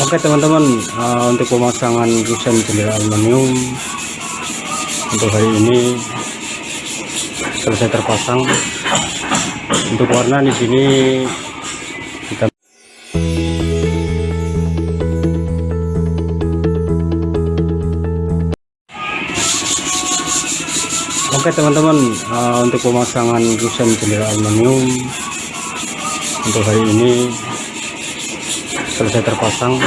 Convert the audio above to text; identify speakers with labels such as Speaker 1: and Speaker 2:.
Speaker 1: Oke teman-teman, untuk pemasangan kusen jendela aluminium untuk hari ini selesai terpasang. Untuk warna di sini hitam. Oke teman-teman, untuk pemasangan kusen jendela aluminium untuk hari ini selesai terpasang.